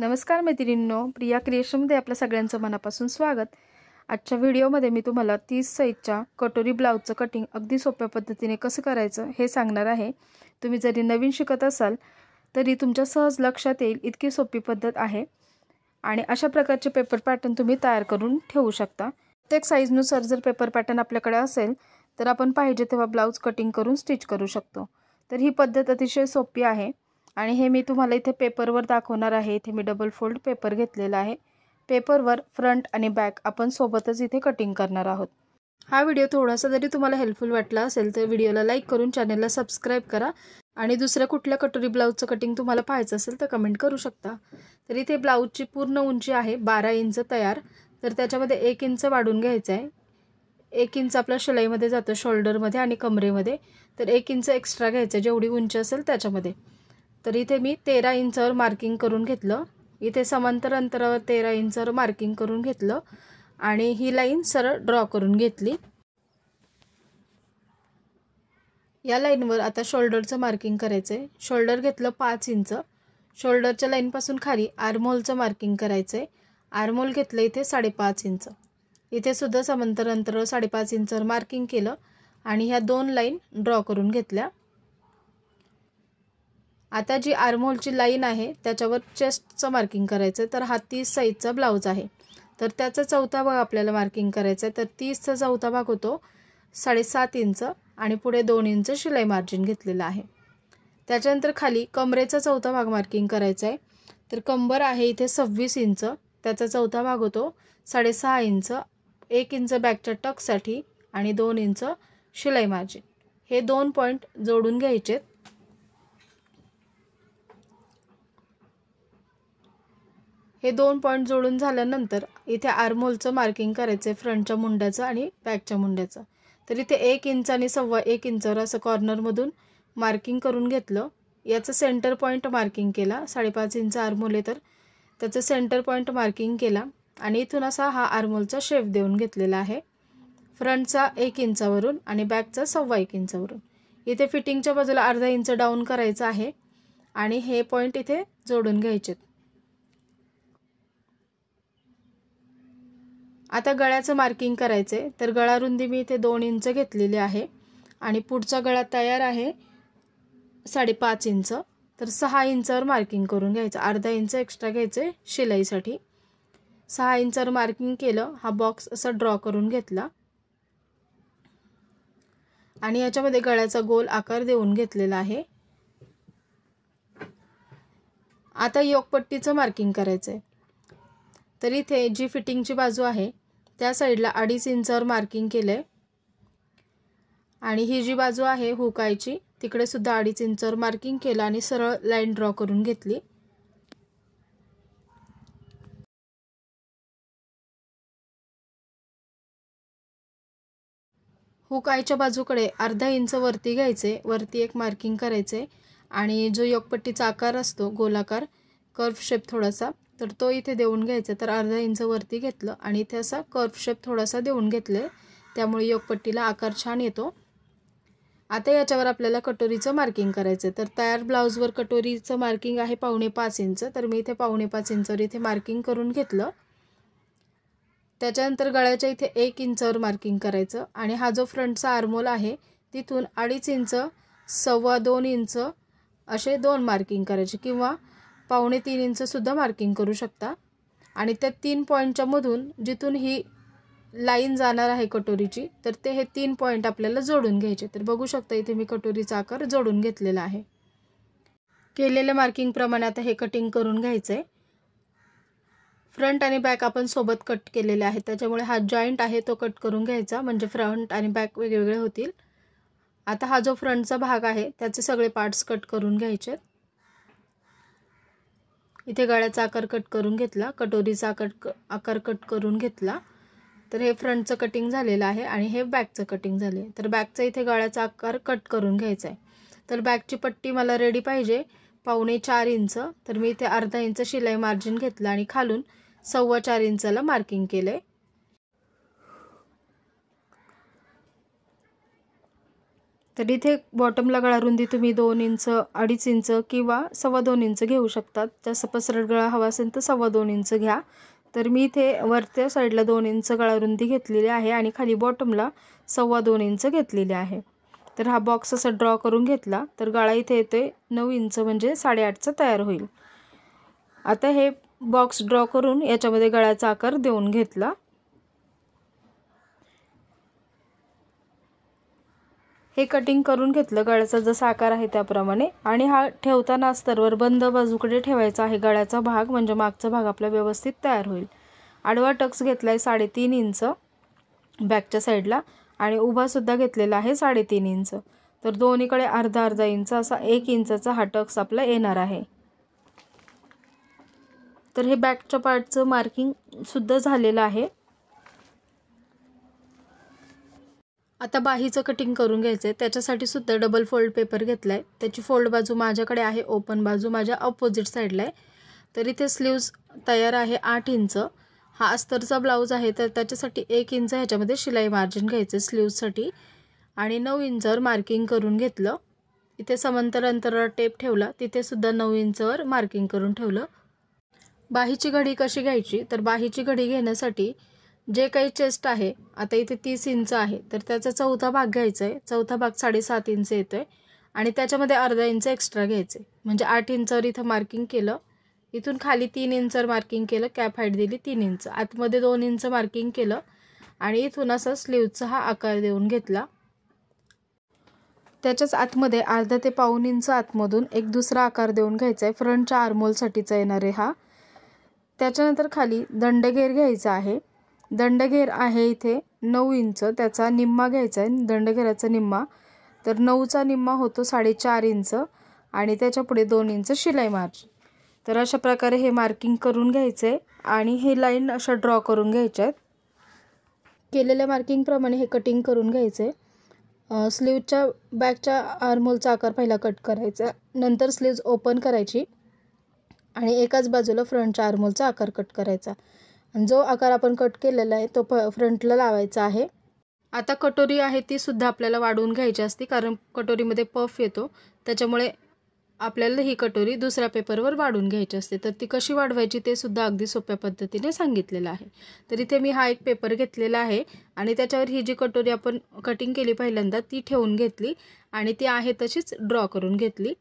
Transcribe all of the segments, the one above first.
नमस्कार मैत्रिणींनो, प्रिया क्रिएशनमध्ये आपल्या सगळ्यांचं मनापासून स्वागत। आजच्या व्हिडिओमध्ये मी तुम्हाला 30 साइजच्या कटोरी ब्लाउजचं कटिंग अगदी सोप्या पद्धतीने कसं करायचं हे सांगणार आहे। तुम्ही जरी नवीन शिकत असाल तरी तुमच्या सहज लक्षात येईल इतकी सोपी पद्धत आहे आणि अशा प्रकारचे पेपर पॅटर्न तुम्ही तयार करून ठेवू शकता। प्रत्येक साइजनुसार जर पेपर पॅटर्न आपल्याकडे असेल तर आपण पाहिजे तेव्हा ब्लाउज कटिंग करून स्टिच करू शकतो। तर ही पद्धत अतिशय सोपी आहे आणि हे मी तुम्हाला इथे पेपरवर दाखवणार आहे। इथे मी डबल फोल्ड पेपर घेतलेला आहे। पेपरवर फ्रंट आणि बॅक आपण सोबतच इथे कटिंग करणार आहोत। हा व्हिडिओ थोडासा जरी तुम्हाला हेल्पफुल वाटला असेल तर व्हिडिओला लाईक करून चॅनलला सबस्क्राइब करा आणि दुसऱ्या कुठल्या कटोरी ब्लाउजचं कटिंग तुम्हाला पाहायचं असेल तर कमेंट करू शकता। तर इथे ब्लाउजची पूर्ण उंची आहे 12 इंच तयार। तर त्याच्यामध्ये 1 इंच वाढून घ्यायचं आहे। 1 इंच आपल्या शिलाईमध्ये जातं शोल्डरमध्ये आणि कमरेमध्ये, तर 1 इंच एक्स्ट्रा घ्यायचं जेवढी उंची असेल त्याच्यामध्ये। तर इथे मी 13 इंचावर मार्किंग करून घेतलं। इथे समांतर अंतरावर 13 इंचावर मार्किंग करून घेतलं आणि ही लाईन सरळ ड्रॉ करून घेतली। या लाईनवर आता शोल्डरचं मार्किंग करायचंय। शोल्डर घेतलं 5 इंच। शोल्डरच्या लाईन पासून खाली आर्महोलचं मार्किंग करायचंय। आर्महोल घेतलं इथे 5.5 इंच। इथे सुद्धा समांतर अंतरावर 5.5 इंचावर मार्किंग केलं आणि ह्या दोन लाईन ड्रॉ करून घेतल्या। आता जी आर्महोलची लाईन आहे त्याच्यावर चेस्टचं मार्किंग करायचं। तर हा 30 साइजचा ब्लाउज आहे तर त्याचा चौथा भाग आपल्याला मार्किंग करायचा आहे। तर 30 चा चौथा भाग होतो 7.5 इंच आणि पुढे 2 इंच शिलाई मार्जिन घेतलेला आहे। त्याच्यानंतर खाली कमरेचा चौथा भाग मार्किंग करायचा आहे। तर कंबर आहे इथे 26 इंच, त्याचा चौथा भाग होतो 6.5 इंच। 1 इंच बॅकच्या टक्ससाठी आणि 2 इंच शिलाई मार्जिन, हे 2 पॉइंट जोडून घ्यायचे। हे 2 पॉइंट जोडून झाल्यानंतर इथे आर्महोलचं मार्किंग करायचं फ्रंटच्या मुंड्याचं आणि बॅकच्या मुंड्याचं। तर इथे 1 इंच आणि 1.25 इंचावर असं कॉर्नरमधून मार्किंग करून घेतलं। याचं सेंटर पॉइंट मार्किंग केला। 5.5 इंच आर्महोल आहे तर त्याचं सेंटर पॉइंट मार्किंग केला आणि इथून असा हा आर्महोलचा शेप देऊन घेतलेला आहे। फ्रंटचा 1 इंचावरून आणि बॅकचा 1.25 इंचावरून। इथे फिटिंगच्या बाजूला अर्धा इंच डाऊन करायचं आहे आणि हे पॉइंट इथे जोडून घ्यायचे। आता गळ्याचं मार्किंग करायचे। तर गळा रुंदी मी इथे 2 इंच घेतलेली आहे आणि पुढचा गळा तयार आहे 5.5 इंच। तर 6 इंचावर मार्किंग करून घ्यायचं, अर्धा इंच एक्स्ट्रा घ्यायचे शिलाईसाठी। 6 इंचावर मार्किंग केलं, हा बॉक्स असा ड्रॉ करून घेतला आणि याच्यामध्ये गळ्याचा गोल आकार देऊन घेतलेला आहे। आता योकपट्टीचं मार्किंग करायचंय। तर इथे जी फिटिंगची बाजू आहे त्या साइडला 2.5 इंचावर मार्किंग केलंय आणि ही जी बाजू आहे हुकायची तिकडे सुद्धा 2.5 इंचावर मार्किंग केलं आणि सरळ लाईन ड्रॉ करून घेतली। हुकायच्या बाजूकडे अर्धा इंच वरती घ्यायचे, वरती एक मार्किंग करायचे आणि जो योकपट्टीचा आकार असतो गोलाकार कर्व शेप थोडासा, तर तो इथे देऊन घ्यायचा। तर अर्धा इंच वरती घेतलं आणि इथे असा कर्व शेप थोडासा देऊन घेतले, त्यामुळे योकपट्टीला आकार छान येतो। आता याच्यावर आपल्याला कटोरीचं मार्किंग करायचं। तर तयार ब्लाउजवर कटोरीचं मार्किंग आहे 5.25 इंच। तर मी इथे 5.25 इंचावर इथे मार्किंग करून घेतलं। त्याच्यानंतर गळ्याच्या इथे 1 इंचावर मार्किंग करायचं आणि हा जो फ्रंटचा आर्महोल आहे तिथून 2.5 इंच 2.25 इंच असे 2 मार्किंग करायचे किंवा 2.25 इंच सुद्धा मार्किंग करू शकता। आणि त्या 3 पॉइंटच्या मधून जिथून ही लाईन जाणार आहे कटोरीची, तर ते हे 3 पॉइंट आपल्याला जोडून घ्यायचे। तर बघू शकता इथे मी कटोरीचा आकार जोडून घेतलेला आहे। केलेल्या मार्किंग प्रमाणे आता हे कटिंग करून घ्यायचंय। फ्रंट आणि बॅक आपण सोबत कट केलेले आहे त्याच्यामुळे हा जॉइंट आहे तो कट करून घ्यायचा, म्हणजे फ्रंट आणि बॅक वेगवेगळे होतील। आता हा जो फ्रंटचा भाग आहे त्याचे सगळे पार्ट्स कट करून घ्यायचे। इथे गळ्याचा आकार कट करून घेतला, कटोरीचा आकार कट करून घेतला। तर हे फ्रंटचं कटिंग झालेलं आहे आणि हे बॅकचं कटिंग झाले। तर बॅकचा इथे गळ्याचा आकार कट करून घ्यायचा आहे। तर बॅकची पट्टी मला रेडी पाहिजे 3.25 इंच। तर मी इथे अर्धा इंच शिलाई मार्जिन घेतला आणि खालून 4.25 इंचाला मार्किंग केले। तर इथे बॉटमला गळा रुंदी तुम्ही 2 इंच 2.5 इंच किंवा 2.25 इंच घेऊ शकतात. जास्त पसरट गळा हवा असेल तर 2.25 इंच घ्या. तर मी इथे वरच्या साईडला 2 इंच गळा रुंदी घेतलेली आहे आणि खाली बॉटमला 2.25 इंच घेतलेली आहे. तर हा बॉक्स असा ड्रॉ करून घेतला तर गळा इथे येतोय 9 इंच म्हणजे 8.5चा तयार होईल. आता हे बॉक्स ड्रॉ करून याच्यामध्ये गळ्याचा आकार देऊन घेतला. हे कटिंग करून घेतलं गळ्याचा जसा आकार आहे त्याप्रमाणे आणि हा ठेवताना अस्तरवर बंद बाजूकडे ठेवायचा आहे गळ्याचा भाग, म्हणजे मागचा भाग आपला व्यवस्थित तयार होईल. आडवा टक्स घेतलाय 3.5 इंच बॅकच्या साईडला आणि उभा सुद्धा घेतलेला आहे 3.5 इंच. तर दोन्हीकडे अर्धा इंच असा 1 इंचाचा हा टक्स आपला येणार आहे. तर हे बॅकच्या पार्टचं मार्किंग सुद्धा झालेलं आहे. आता बाहीचं कटिंग करून घ्यायचं आहे. त्याच्यासाठी सुद्धा डबल फोल्ड पेपर घेतलाय. त्याची फोल्ड बाजू माझ्याकडे आहे, ओपन बाजू माझ्या अपोजिट साईडला आहे. तर इथे स्लीव्ज तयार आहे 8 इंच. हा अस्तरचा ब्लाऊज आहे तर त्याच्यासाठी 1 इंच ह्याच्यामध्ये शिलाई मार्जिन घ्यायचं स्लीव्जसाठी आणि 9 इंचवर मार्किंग करून घेतलं. इथे समांतर अंतरावर टेप ठेवला, तिथे सुद्धा 9 इंचवर मार्किंग करून ठेवलं. बाहीची घडी कशी घ्यायची, तर बाहीची घडी घेण्यासाठी जे काही चेस्ट आहे आता इथे 30 इंच आहे तर त्याचा चौथा भाग घ्यायचा आहे. चौथा भाग 7.5 इंच येतोय आणि त्याच्यामध्ये अर्धा इंच एक्स्ट्रा घ्यायचे म्हणजे 8 इंचवर इथं मार्किंग केलं. इथून खाली 3 इंचवर मार्किंग केलं, कॅप हाईट दिली 3 इंच, आतमध्ये 2 इंच मार्किंग केलं आणि इथून असा स्लीव्हचा हा आकार देऊन घेतला. त्याच्याच आतमध्ये अर्धा ते पाऊण इंच आतमधून एक दुसरा आकार देऊन घ्यायचा आहे, फ्रंटच्या आर्मोलसाठीचा येणार आहे हा. त्याच्यानंतर खाली दंडघेर घ्यायचा आहे. दंडघेर आहे इथे 9 इंच, त्याचा निम्मा घ्यायचा आहे दंडघेराचा निम्मा. तर 9चा निम्मा होतो 4.5 इंच आणि त्याच्या पुढे 2 इंच शिलाई मार्जिन. तर अशा प्रकारे हे मार्किंग करून घ्यायचं आहे आणि हे लाईन अशा ड्रॉ करून घ्यायच्या आहेत. केलेल्या मार्किंगप्रमाणे हे कटिंग करून घ्यायचं आहे. स्लीवच्या बॅकच्या आर्मोलचा आकार पहिला कट करायचा, नंतर स्लीव्ज ओपन करायची आणि एकाच बाजूला फ्रंटच्या आर्मोलचा आकार कट करायचा आणि जो आकार आपण कट केलेला आहे तो फ्रंटला लावायचा आहे. आता कटोरी आहे ती सुद्धा आपल्याला वाढवून घ्यायची असते कारण कटोरीमध्ये पफ येतो, त्याच्यामुळे आपल्याला ही कटोरी दुसऱ्या पेपरवर वाढवून घ्यायची असते. तर ती कशी वाढवायची ते सुद्धा अगदी सोप्या पद्धतीने सांगितलेलं आहे. तर इथे मी हा एक पेपर घेतलेला आहे आणि त्याच्यावर ही जी कटोरी आपण कटिंग केली पहिल्यांदा ती ठेवून घेतली आणि ती आहे तशीच ड्रॉ करून घेतली.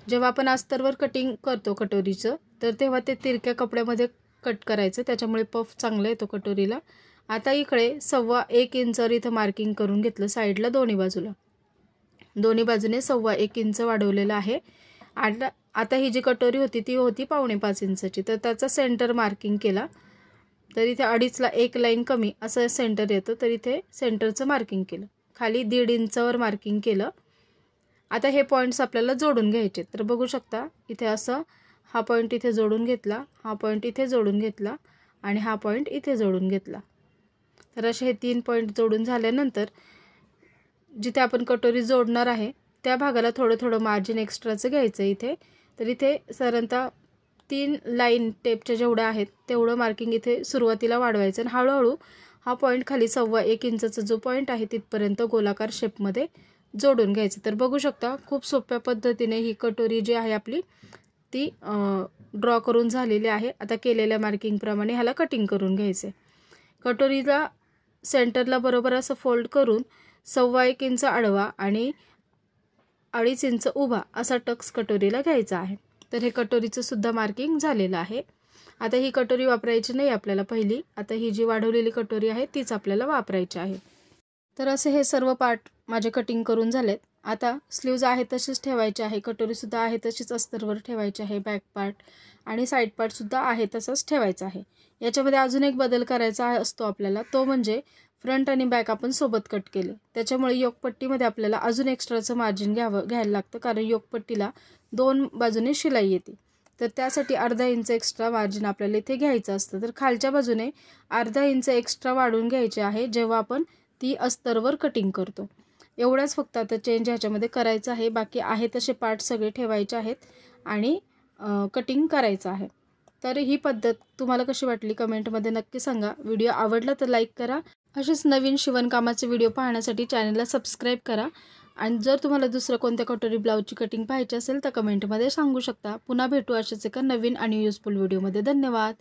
जेव्हा आपण अस्तरवर कटिंग करतो कटोरीचं तर तेव्हा ते तिरक्या कपड्यामध्ये कट करायचं, त्याच्यामुळे पफ चांगला येतो कटोरीला. आता इकडे 1.25 इंचवर इथं मार्किंग करून घेतलं साईडला दोन्ही बाजूला. दोन्ही बाजूने 1.25 इंच वाढवलेलं आहे. आता ही जी कटोरी होती ती होती 4.25 इंचाची, तर त्याचा सेंटर मार्किंग केला. तर इथे 2.5ला एक लाईन कमी असं सेंटर येतं, तर इथे सेंटरचं मार्किंग केलं. खाली 1.5 इंचवर मार्किंग केलं. आता हे पॉईंट्स आपल्याला जोडून घ्यायचे. तर बघू शकता इथे असं हा पॉईंट इथे जोडून घेतला, हा पॉईंट इथे जोडून घेतला आणि हा पॉईंट इथे जोडून घेतला. तर असे हे 3 पॉईंट जोडून झाल्यानंतर जिथे आपण कटोरी जोडणार आहे त्या भागाला थोडं थोडं मार्जिन एक्स्ट्राचं घ्यायचं इथे. तर इथे साधारणतः 3 लाईन टेपच्या जेवढ्या आहेत तेवढं मार्किंग इथे सुरुवातीला वाढवायचं आणि हळूहळू हा पॉईंट खाली 1.25 इंचाचा जो पॉईंट आहे तिथपर्यंत गोलाकार शेपमध्ये जोडून घ्यायचं. तर बघू शकता खूप सोप्या पद्धतीने ही कटोरी जी आहे आपली ती ड्रॉ करून झालेली आहे. आता केलेल्या मार्किंगप्रमाणे ह्याला कटिंग करून घ्यायचं. कटोरीला सेंटरला बरोबर असं फोल्ड करून 1.25 इंच आडवा आणि 2.5 इंच उभा असा टक्स कटोरीला घ्यायचा आहे. तर हे कटोरीचं सुद्धा मार्किंग झालेलं आहे. आता ही कटोरी वापरायची नाही आपल्याला पहिली, आता ही जी वाढवलेली कटोरी आहे तीच आपल्याला वापरायची आहे. तर असे हे सर्व पार्ट माझे कटिंग करून झालेत. आता स्लीव्ज आहे तशीच ठेवायची आहे, कटोरीसुद्धा आहे तशीच अस्तरवर ठेवायची आहे, बॅक पार्ट आणि साईड पार्टसुद्धा आहे तसंच ठेवायचं आहे. याच्यामध्ये अजून एक बदल करायचा असतो आपल्याला, तो म्हणजे फ्रंट आणि बॅक आपण सोबत कट केले, त्याच्यामुळे योकपट्टीमध्ये आपल्याला अजून एक्स्ट्राचं मार्जिन घ्यायला लागतं कारण योकपट्टीला 2 बाजूने शिलाई येते. तर त्यासाठी अर्धा इंच एक्स्ट्रा मार्जिन आपल्याला इथे घ्यायचं असतं. तर खालच्या बाजूने अर्धा इंच एक्स्ट्रा वाढवून घ्यायचे आहे जेव्हा आपण ती अस्तरवर कटिंग करतो. एवढाच फक्त आता चेंज ह्याच्यामध्ये करायचं आहे. बाकी आहे तसे पार्ट सगळे ठेवायचे आहेत आणि कटिंग करायचं आहे. तर ही पद्धत तुम्हाला कशी वाटली कमेंटमध्ये नक्की सांगा. व्हिडिओ आवडला तर लाईक करा. असेच नवीन शिवणकामाचे व्हिडिओ पाहण्यासाठी चॅनलला सबस्क्राईब करा आणि जर तुम्हाला दुसरं कोणत्या कटोरी ब्लाऊजची कटिंग पाहायची असेल तर कमेंटमध्ये सांगू शकता. पुन्हा भेटू अशाच एका नवीन आणि युजफुल व्हिडिओमध्ये. धन्यवाद.